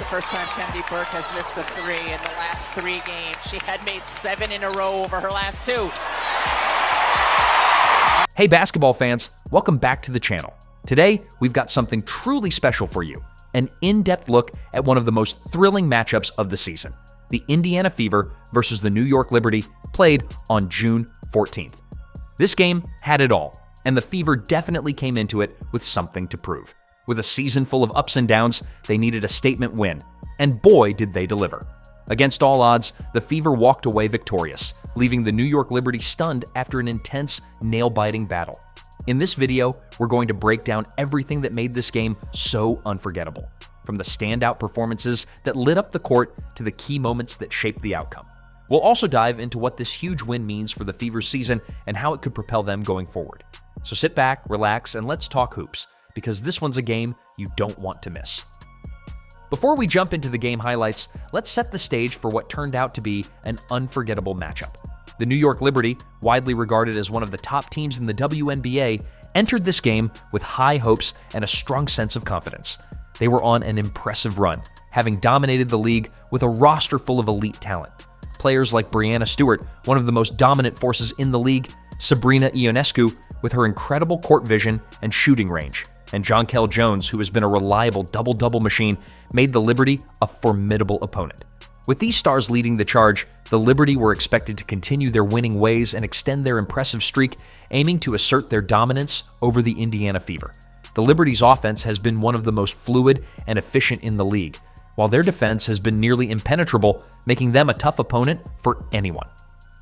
the first time Kennedy Burke has missed a three in the last 3 games. She had made 7 in a row over her last 2. Hey basketball fans, welcome back to the channel. Today, we've got something truly special for you, an in-depth look at one of the most thrilling matchups of the season, the Indiana Fever versus the New York Liberty, played on June 14th. This game had it all, and the Fever definitely came into it with something to prove. With a season full of ups and downs, they needed a statement win, and boy did they deliver. Against all odds, the Fever walked away victorious, leaving the New York Liberty stunned after an intense, nail-biting battle. In this video, we're going to break down everything that made this game so unforgettable, from the standout performances that lit up the court to the key moments that shaped the outcome. We'll also dive into what this huge win means for the Fever's season and how it could propel them going forward. So sit back, relax, and let's talk hoops, because this one's a game you don't want to miss. Before we jump into the game highlights, let's set the stage for what turned out to be an unforgettable matchup. The New York Liberty, widely regarded as one of the top teams in the WNBA, entered this game with high hopes and a strong sense of confidence. They were on an impressive run, having dominated the league with a roster full of elite talent. Players like Breanna Stewart, one of the most dominant forces in the league, Sabrina Ionescu, with her incredible court vision and shooting range, and Jonquel Jones, who has been a reliable double-double machine, made the Liberty a formidable opponent. With these stars leading the charge, the Liberty were expected to continue their winning ways and extend their impressive streak, aiming to assert their dominance over the Indiana Fever. The Liberty's offense has been one of the most fluid and efficient in the league, while their defense has been nearly impenetrable, making them a tough opponent for anyone.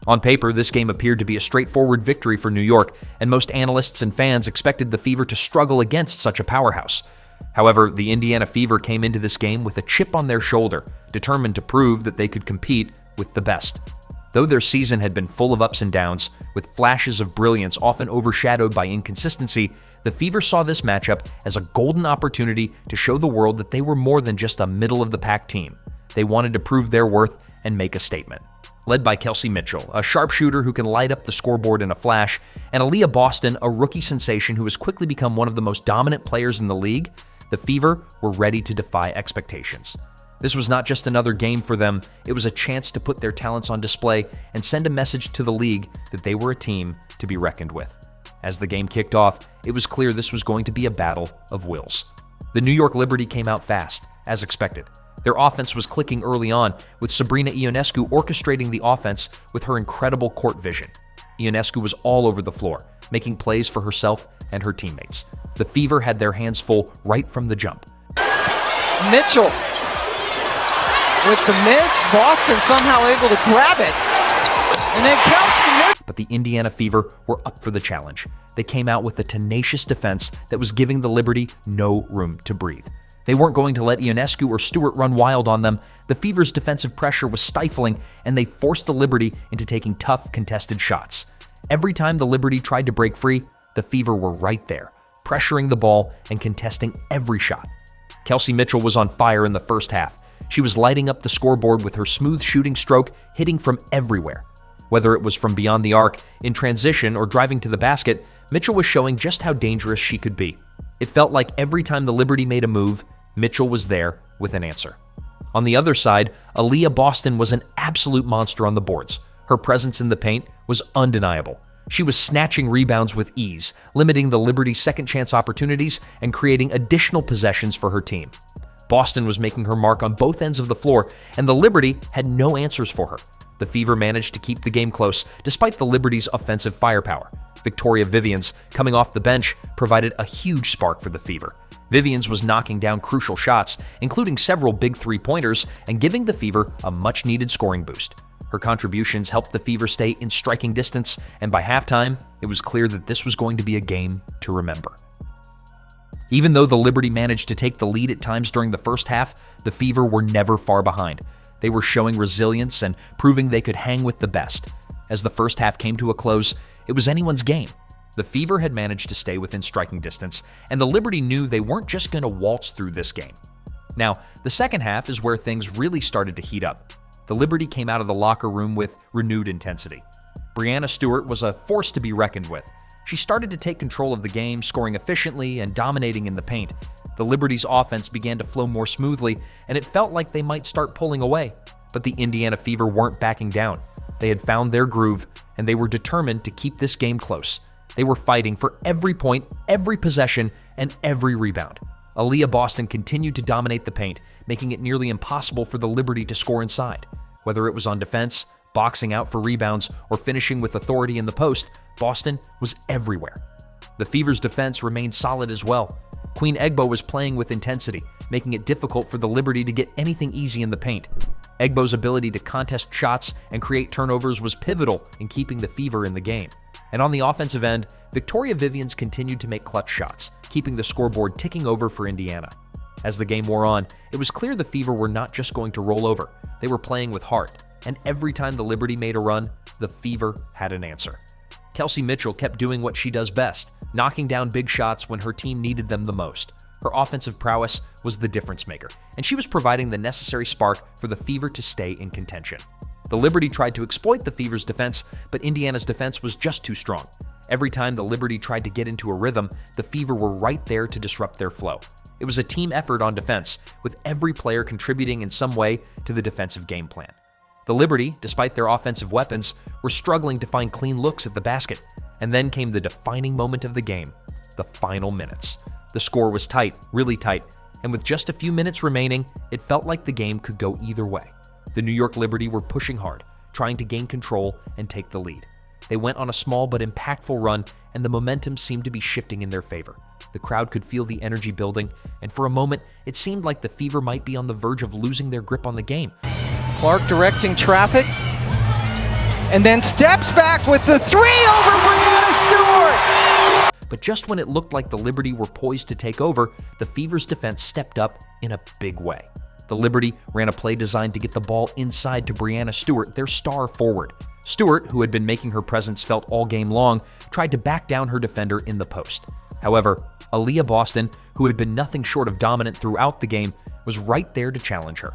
On paper, this game appeared to be a straightforward victory for New York, and most analysts and fans expected the Fever to struggle against such a powerhouse. However, the Indiana Fever came into this game with a chip on their shoulder, determined to prove that they could compete with the best. Though their season had been full of ups and downs, with flashes of brilliance often overshadowed by inconsistency, the Fever saw this matchup as a golden opportunity to show the world that they were more than just a middle-of-the-pack team. They wanted to prove their worth and make a statement. Led by Kelsey Mitchell, a sharpshooter who can light up the scoreboard in a flash, and Aaliyah Boston, a rookie sensation who has quickly become one of the most dominant players in the league, the Fever were ready to defy expectations. This was not just another game for them, it was a chance to put their talents on display and send a message to the league that they were a team to be reckoned with. As the game kicked off, it was clear this was going to be a battle of wills. The New York Liberty came out fast, as expected. Their offense was clicking early on, with Sabrina Ionescu orchestrating the offense with her incredible court vision. Ionescu was all over the floor, making plays for herself and her teammates. The Fever had their hands full right from the jump. Mitchell with the miss, Boston somehow able to grab it, and then Kelsey. But the Indiana Fever were up for the challenge. They came out with a tenacious defense that was giving the Liberty no room to breathe. They weren't going to let Ionescu or Stewart run wild on them. The Fever's defensive pressure was stifling, and they forced the Liberty into taking tough, contested shots. Every time the Liberty tried to break free, the Fever were right there, pressuring the ball and contesting every shot. Kelsey Mitchell was on fire in the first half. She was lighting up the scoreboard with her smooth shooting stroke, hitting from everywhere. Whether it was from beyond the arc, in transition, or driving to the basket, Mitchell was showing just how dangerous she could be. It felt like every time the Liberty made a move, Mitchell was there with an answer. On the other side, Aaliyah Boston was an absolute monster on the boards. Her presence in the paint was undeniable. She was snatching rebounds with ease, limiting the Liberty's second-chance opportunities and creating additional possessions for her team. Boston was making her mark on both ends of the floor, and the Liberty had no answers for her. The Fever managed to keep the game close, despite the Liberty's offensive firepower. Victoria Vivians, coming off the bench, provided a huge spark for the Fever. Vivians was knocking down crucial shots, including several big three-pointers, and giving the Fever a much-needed scoring boost. Her contributions helped the Fever stay in striking distance, and by halftime, it was clear that this was going to be a game to remember. Even though the Liberty managed to take the lead at times during the first half, the Fever were never far behind. They were showing resilience and proving they could hang with the best. As the first half came to a close, it was anyone's game. The Fever had managed to stay within striking distance, and the Liberty knew they weren't just going to waltz through this game. Now, the second half is where things really started to heat up. The Liberty came out of the locker room with renewed intensity. Breanna Stewart was a force to be reckoned with. She started to take control of the game, scoring efficiently and dominating in the paint. The Liberty's offense began to flow more smoothly, and it felt like they might start pulling away. But the Indiana Fever weren't backing down. They had found their groove, and they were determined to keep this game close. They were fighting for every point, every possession, and every rebound. Aaliyah Boston continued to dominate the paint, making it nearly impossible for the Liberty to score inside. Whether it was on defense, boxing out for rebounds, or finishing with authority in the post, Boston was everywhere. The Fever's defense remained solid as well. Queen Egbo was playing with intensity, making it difficult for the Liberty to get anything easy in the paint. Egbo's ability to contest shots and create turnovers was pivotal in keeping the Fever in the game. And on the offensive end, Victoria Vivians continued to make clutch shots, keeping the scoreboard ticking over for Indiana. As the game wore on, it was clear the Fever were not just going to roll over. They were playing with heart, and every time the Liberty made a run, the Fever had an answer. Kelsey Mitchell kept doing what she does best, knocking down big shots when her team needed them the most. Her offensive prowess was the difference maker, and she was providing the necessary spark for the Fever to stay in contention. The Liberty tried to exploit the Fever's defense, but Indiana's defense was just too strong. Every time the Liberty tried to get into a rhythm, the Fever were right there to disrupt their flow. It was a team effort on defense, with every player contributing in some way to the defensive game plan. The Liberty, despite their offensive weapons, were struggling to find clean looks at the basket. And then came the defining moment of the game, the final minutes. The score was tight, really tight, and with just a few minutes remaining, it felt like the game could go either way. The New York Liberty were pushing hard, trying to gain control and take the lead. They went on a small but impactful run, and the momentum seemed to be shifting in their favor. The crowd could feel the energy building, and for a moment, it seemed like the Fever might be on the verge of losing their grip on the game. Clark directing traffic, and then steps back with the three over Brianna Stewart. But just when it looked like the Liberty were poised to take over, the Fever's defense stepped up in a big way. The Liberty ran a play designed to get the ball inside to Brianna Stewart, their star forward. Stewart, who had been making her presence felt all game long, tried to back down her defender in the post. However, Aaliyah Boston, who had been nothing short of dominant throughout the game, was right there to challenge her.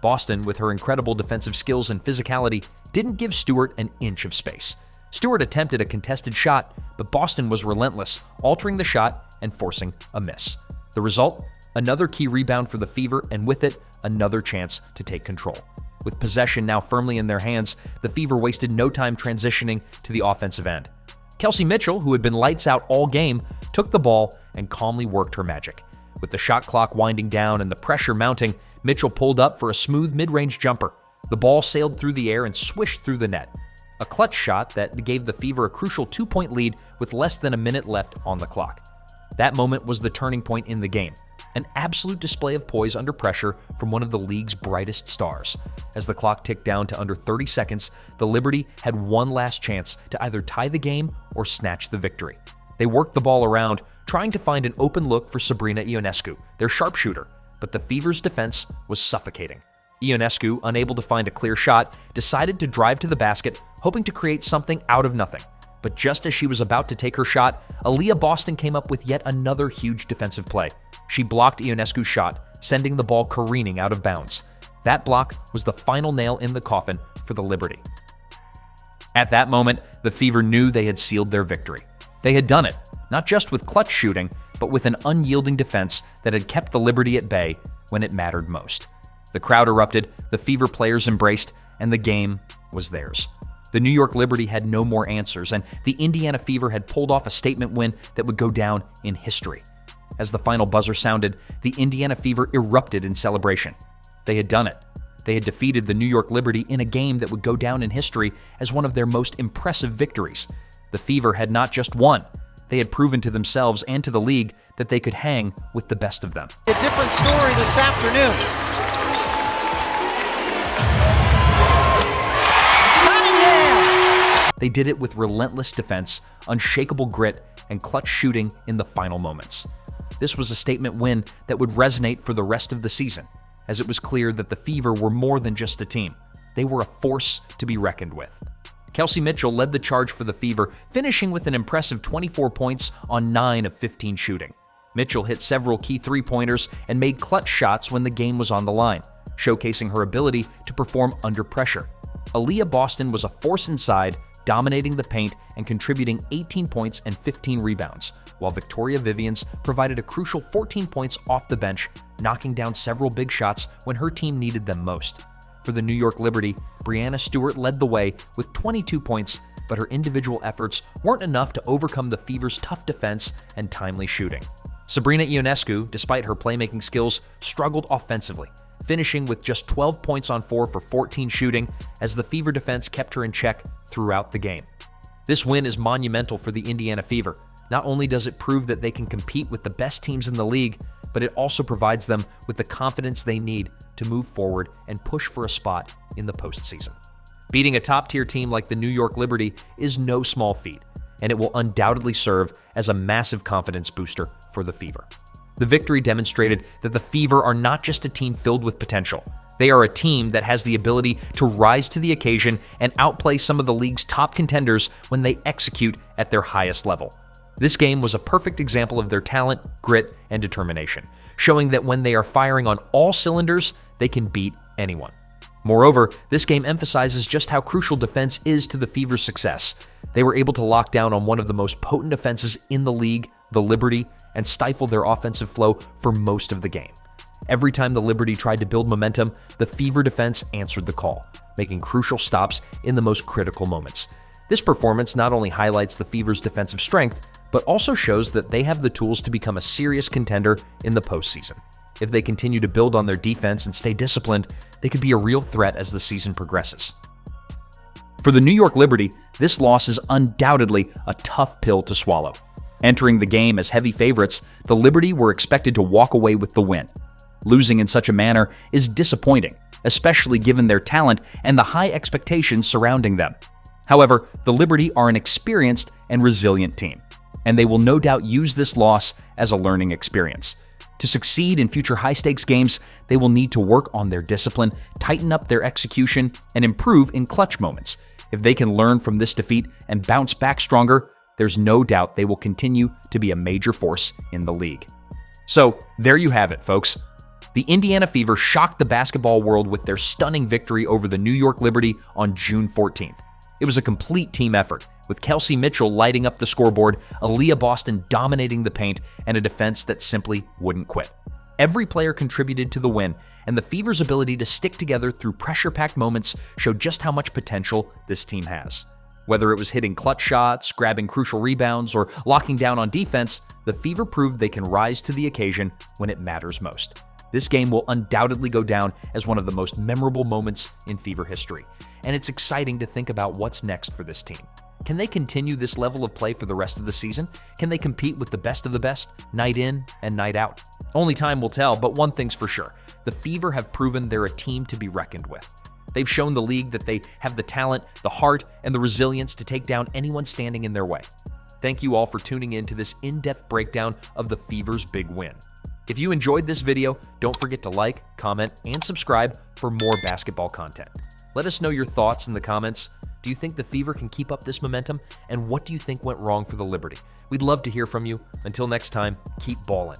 Boston, with her incredible defensive skills and physicality, didn't give Stewart an inch of space. Stewart attempted a contested shot, but Boston was relentless, altering the shot and forcing a miss. The result? Another key rebound for the Fever, and with it, another chance to take control. With possession now firmly in their hands, the Fever wasted no time transitioning to the offensive end. Kelsey Mitchell, who had been lights out all game, took the ball and calmly worked her magic. With the shot clock winding down and the pressure mounting, Mitchell pulled up for a smooth mid-range jumper. The ball sailed through the air and swished through the net. A clutch shot that gave the Fever a crucial 2-point lead with less than a minute left on the clock. That moment was the turning point in the game. An absolute display of poise under pressure from one of the league's brightest stars. As the clock ticked down to under 30 seconds, the Liberty had one last chance to either tie the game or snatch the victory. They worked the ball around, trying to find an open look for Sabrina Ionescu, their sharpshooter, but the Fever's defense was suffocating. Ionescu, unable to find a clear shot, decided to drive to the basket, hoping to create something out of nothing. But just as she was about to take her shot, Aaliyah Boston came up with yet another huge defensive play. She blocked Ionescu's shot, sending the ball careening out of bounds. That block was the final nail in the coffin for the Liberty. At that moment, the Fever knew they had sealed their victory. They had done it, not just with clutch shooting, but with an unyielding defense that had kept the Liberty at bay when it mattered most. The crowd erupted, the Fever players embraced, and the game was theirs. The New York Liberty had no more answers, and the Indiana Fever had pulled off a statement win that would go down in history. As the final buzzer sounded, the Indiana Fever erupted in celebration. They had done it. They had defeated the New York Liberty in a game that would go down in history as one of their most impressive victories. The Fever had not just won. They had proven to themselves and to the league that they could hang with the best of them. A different story this afternoon. They did it with relentless defense, unshakable grit, and clutch shooting in the final moments. This was a statement win that would resonate for the rest of the season, as it was clear that the Fever were more than just a team. They were a force to be reckoned with. Kelsey Mitchell led the charge for the Fever, finishing with an impressive 24 points on 9 of 15 shooting. Mitchell hit several key three-pointers and made clutch shots when the game was on the line, showcasing her ability to perform under pressure. Aaliyah Boston was a force inside, dominating the paint and contributing 18 points and 15 rebounds, while Victoria Vivians provided a crucial 14 points off the bench, knocking down several big shots when her team needed them most. For the New York Liberty, Breanna Stewart led the way with 22 points, but her individual efforts weren't enough to overcome the Fever's tough defense and timely shooting. Sabrina Ionescu, despite her playmaking skills, struggled offensively, finishing with just 12 points on 4 for 14 shooting as the Fever defense kept her in check throughout the game. This win is monumental for the Indiana Fever. Not only does it prove that they can compete with the best teams in the league, but it also provides them with the confidence they need to move forward and push for a spot in the postseason. Beating a top-tier team like the New York Liberty is no small feat, and it will undoubtedly serve as a massive confidence booster for the Fever. The victory demonstrated that the Fever are not just a team filled with potential. They are a team that has the ability to rise to the occasion and outplay some of the league's top contenders when they execute at their highest level. This game was a perfect example of their talent, grit, and determination, showing that when they are firing on all cylinders, they can beat anyone. Moreover, this game emphasizes just how crucial defense is to the Fever's success. They were able to lock down on one of the most potent defenses in the league, the Liberty, and stifle their offensive flow for most of the game. Every time the Liberty tried to build momentum, the Fever defense answered the call, making crucial stops in the most critical moments. This performance not only highlights the Fever's defensive strength, but also shows that they have the tools to become a serious contender in the postseason. If they continue to build on their defense and stay disciplined, they could be a real threat as the season progresses. For the New York Liberty, this loss is undoubtedly a tough pill to swallow. Entering the game as heavy favorites, the Liberty were expected to walk away with the win. Losing in such a manner is disappointing, especially given their talent and the high expectations surrounding them. However, the Liberty are an experienced and resilient team, and they will no doubt use this loss as a learning experience. To succeed in future high-stakes games, they will need to work on their discipline, tighten up their execution, and improve in clutch moments. If they can learn from this defeat and bounce back stronger, there's no doubt they will continue to be a major force in the league. So, there you have it, folks. The Indiana Fever shocked the basketball world with their stunning victory over the New York Liberty on June 14th. It was a complete team effort, with Kelsey Mitchell lighting up the scoreboard, Aaliyah Boston dominating the paint, and a defense that simply wouldn't quit. Every player contributed to the win, and the Fever's ability to stick together through pressure-packed moments showed just how much potential this team has. Whether it was hitting clutch shots, grabbing crucial rebounds, or locking down on defense, the Fever proved they can rise to the occasion when it matters most. This game will undoubtedly go down as one of the most memorable moments in Fever history, and it's exciting to think about what's next for this team. Can they continue this level of play for the rest of the season? Can they compete with the best of the best, night in and night out? Only time will tell, but one thing's for sure. The Fever have proven they're a team to be reckoned with. They've shown the league that they have the talent, the heart, and the resilience to take down anyone standing in their way. Thank you all for tuning in to this in-depth breakdown of the Fever's big win. If you enjoyed this video, don't forget to like, comment, and subscribe for more basketball content. Let us know your thoughts in the comments. Do you think the Fever can keep up this momentum? And what do you think went wrong for the Liberty? We'd love to hear from you. Until next time, keep ballin'.